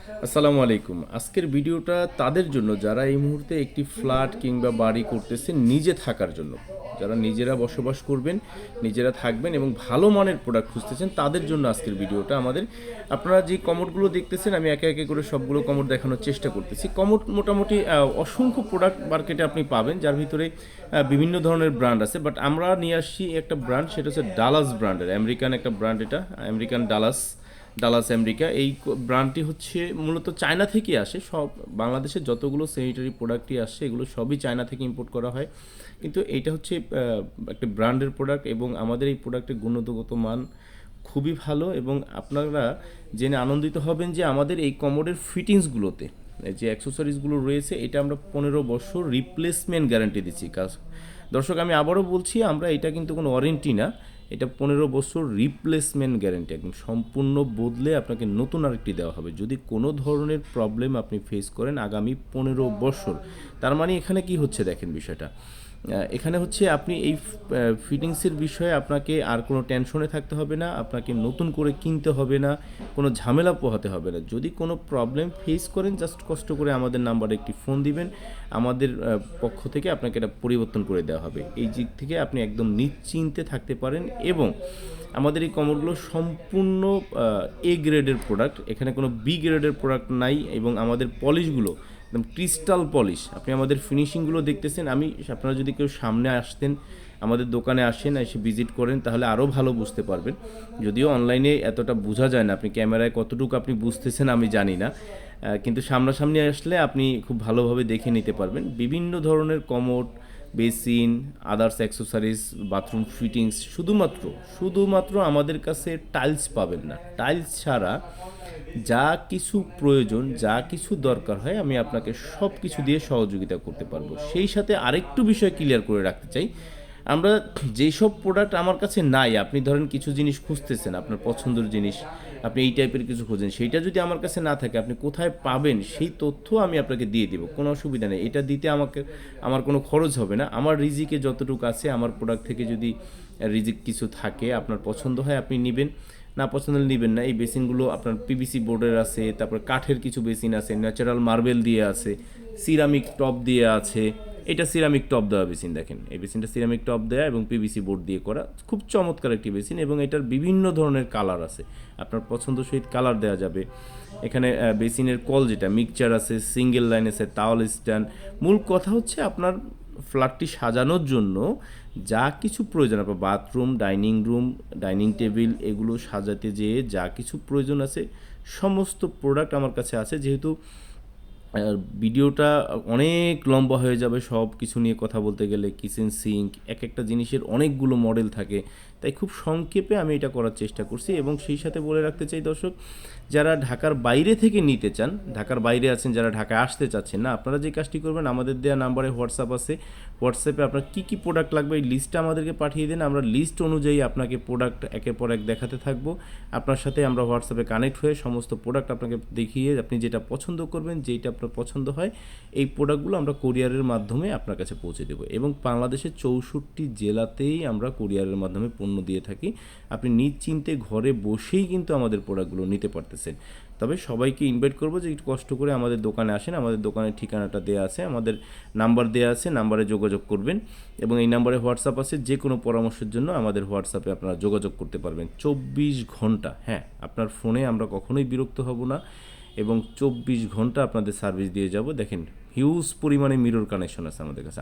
আসসালামু আলাইকুম। আজকের ভিডিওটা তাদের জন্য যারা এই মুহূর্তে একটি ফ্ল্যাট কিংবা বাড়ি করতেছেন নিজে থাকার জন্য। যারা নিজেরা বসবাস করবেন, নিজেরা থাকবেন এবং ভালো মানের প্রোডাক্ট খুঁজতেছেন তাদের জন্য আজকের ভিডিওটা আমাদের। আপনারা যে কমোডগুলো দেখতেছেন আমি একে একে করে সবগুলো কমোড দেখানোর চেষ্টা করতেছি। কমোড মোটামুটি অসংখ্য প্রোডাক্ট মার্কেটে আপনি পাবেন, যার ভিতরে বিভিন্ন ধরনের ব্র্যান্ড আছে। বাট আমরা নিয়ে আসছি একটা ব্র্যান্ড, সেটা হচ্ছে ডালাস ব্র্যান্ডের, আমেরিকান একটা ব্র্যান্ড। এটা আমেরিকান ডালাস আমেরিকা। এই ব্র্যান্ডটি হচ্ছে মূলত চায়না থেকে আসে। সব বাংলাদেশের যতগুলো স্যানিটারি প্রোডাক্টই আসছে এগুলো সবই চায়না থেকে ইম্পোর্ট করা হয়, কিন্তু এইটা হচ্ছে একটা ব্র্যান্ডের প্রোডাক্ট এবং আমাদের এই প্রোডাক্টের গুণগত মান খুবই ভালো। এবং আপনারা জেনে আনন্দিত হবেন যে আমাদের এই কমোডের ফিটিংসগুলোতে যে অ্যাক্সেসরিজগুলো রয়েছে এটা আমরা 15 বছর রিপ্লেসমেন্ট গ্যারান্টি দিচ্ছি। দর্শক, আমি আবারও বলছি, আমরা এটা কিন্তু কোনো ওয়ারেন্টি না, এটা 15 বছর রিপ্লেসমেন্ট গ্যারেন্টি, একদম সম্পূর্ণ বদলে আপনাকে নতুন আরেকটি দেওয়া হবে যদি কোনো ধরনের প্রবলেম আপনি ফেস করেন আগামী 15 বছর। তার মানে এখানে কি হচ্ছে দেখেন বিষয়টা, এখানে হচ্ছে আপনি এই ফিটিংসের বিষয়ে আপনাকে আর কোনো টেনশনে থাকতে হবে না, আপনাকে নতুন করে কিনতে হবে না, কোনো ঝামেলা পোহাতে হবে না। যদি কোনো প্রবলেম ফেস করেন জাস্ট কষ্ট করে আমাদের নাম্বারে একটি ফোন দিবেন, আমাদের পক্ষ থেকে আপনাকে এটা পরিবর্তন করে দেওয়া হবে। এই দিক থেকে আপনি একদম নিশ্চিন্তে থাকতে পারেন। এবং আমাদের এই কমোডগুলো সম্পূর্ণ এ গ্রেডের প্রোডাক্ট, এখানে কোনো বি গ্রেডের প্রোডাক্ট নাই। এবং আমাদের পলিশগুলো একদম ক্রিস্টাল পলিশ। আপনি আমাদের ফিনিশিংগুলো দেখতেছেন, আপনারা যদি কেউ সামনে আসতেন, আমাদের দোকানে আসেন, এসে ভিজিট করেন, তাহলে আরও ভালো বুঝতে পারবেন। যদিও অনলাইনে এতটা বোঝা যায় না, আপনি ক্যামেরায় কতটুকু আপনি বুঝতেছেন আমি জানি না, কিন্তু সামনাসামনি আসলে আপনি খুব ভালোভাবে দেখে নিতে পারবেন। বিভিন্ন ধরনের commode, basin, others accessories, bathroom fittings, শুধুমাত্র আমাদের কাছে টাইলস পাবেন না। টাইলস ছাড়া যা কিছু প্রয়োজন, যা কিছু দরকার হয়, আমি আপনাকে সব কিছু দিয়ে সহযোগিতা করতে পারবো। সেই সাথে আরেকটু বিষয় ক্লিয়ার করে রাখতে চাই, আমরা যেসব প্রোডাক্ট আমার কাছে নাই, আপনি ধরেন কিছু জিনিস খুঁজতেছেন, আপনার পছন্দের জিনিস, আপনি এই টাইপের কিছু খোঁজেন, সেইটা যদি আমার কাছে না থাকে আপনি কোথায় পাবেন সেই তথ্য আমি আপনাকে দিয়ে দেবো, কোনো অসুবিধা নেই। এটা দিতে আমার কোনো খরচ হবে না। আমার রিজিকে যতটুকু আছে, আমার প্রোডাক্ট থেকে যদি রিজিক কিছু থাকে, আপনার পছন্দ হয় আপনি নেবেন, না পছন্দ হলে নেবেন না। এই বেসিনগুলো আপনার পিভিসি বোর্ডের আছে, তারপর কাঠের কিছু বেসিন আছে, ন্যাচারাল মার্বেল দিয়ে আছে, সিরামিক টপ দিয়ে আছে। এটা সিরামিক টপ দেওয়া বেসিন, দেখেন এই বেসিনটা সিরামিক টপ দেওয়া এবং পিভিসি বোর্ড দিয়ে করা, খুব চমৎকার একটি বেসিন। এবং এটার বিভিন্ন ধরনের কালার আছে, আপনার পছন্দ সহিত কালার দেওয়া যাবে। এখানে বেসিনের কল যেটা মিক্সচার আছে, সিঙ্গেল লাইন আছে, তাওয়াল স্ট্যান্ড। মূল কথা হচ্ছে আপনার ফ্ল্যাটটি সাজানোর জন্য যা কিছু প্রয়োজন, আপনার bathroom, dining room, dining table, এগুলো সাজাতে যেয়ে যা কিছু প্রয়োজন আছে সমস্ত প্রোডাক্ট আমার কাছে আছে। যেহেতু ভিডিওটা অনেক লম্বা হয়ে যাবে সব কিছু নিয়ে কথা বলতে গেলে, কিচেন সিঙ্ক, এক একটা জিনিসের অনেকগুলো মডেল থাকে, তাই খুব সংক্ষেপে আমি এটা করার চেষ্টা করছি। এবং সেই সাথে বলে রাখতে চাই দর্শক, যারা ঢাকার বাইরে থেকে নিতে চান, ঢাকার বাইরে আছেন, যারা ঢাকায় আসতে চাচ্ছেন না, আপনারা যে কাজটি করবেন, আমাদের দেওয়া নাম্বারে হোয়াটসঅ্যাপ আছে, হোয়াটসঅ্যাপে আপনার কী কী প্রোডাক্ট লাগবে এই লিস্টটা আমাদেরকে পাঠিয়ে দেন। আমরা লিস্ট অনুযায়ী আপনাকে প্রোডাক্ট একের পর এক দেখাতে থাকবো। আপনার সাথে আমরা হোয়াটসঅ্যাপে কানেক্ট হয়ে সমস্ত প্রোডাক্ট আপনাকে দেখিয়ে আপনি যেটা পছন্দ করবেন, যেটা আপনার পছন্দ হয়, এই প্রোডাক্টগুলো আমরা কুরিয়ারের মাধ্যমে আপনার কাছে পৌঁছে দেবো। এবং বাংলাদেশের 64 জেলাতেই আমরা কুরিয়ারের মাধ্যমে পণ্য দিয়ে থাকি। আপনি নিশ্চিন্তে ঘরে বসেই কিন্তু আমাদের প্রোডাক্টগুলো নিতে পারতেছেন। তবে সবাইকে ইনভাইট করবো যে একটু কষ্ট করে আমাদের দোকানে আসেন। আমাদের দোকানের ঠিকানাটা দেওয়া আছে, আমাদের নাম্বার দেওয়া আছে, নাম্বারে যোগাযোগ করবেন। এবং এই নাম্বারে হোয়াটসঅ্যাপ আছে, যে কোনো পরামর্শের জন্য আমাদের হোয়াটসঅ্যাপে আপনারা যোগাযোগ করতে পারবেন 24 ঘন্টা। হ্যাঁ, আপনার ফোনে আমরা কখনোই বিরক্ত হব না এবং 24 ঘন্টা আপনাদের সার্ভিস দিয়ে যাব। দেখেন হিউজ পরিমাণে মিরর কানেকশন আছে আমাদের কাছে।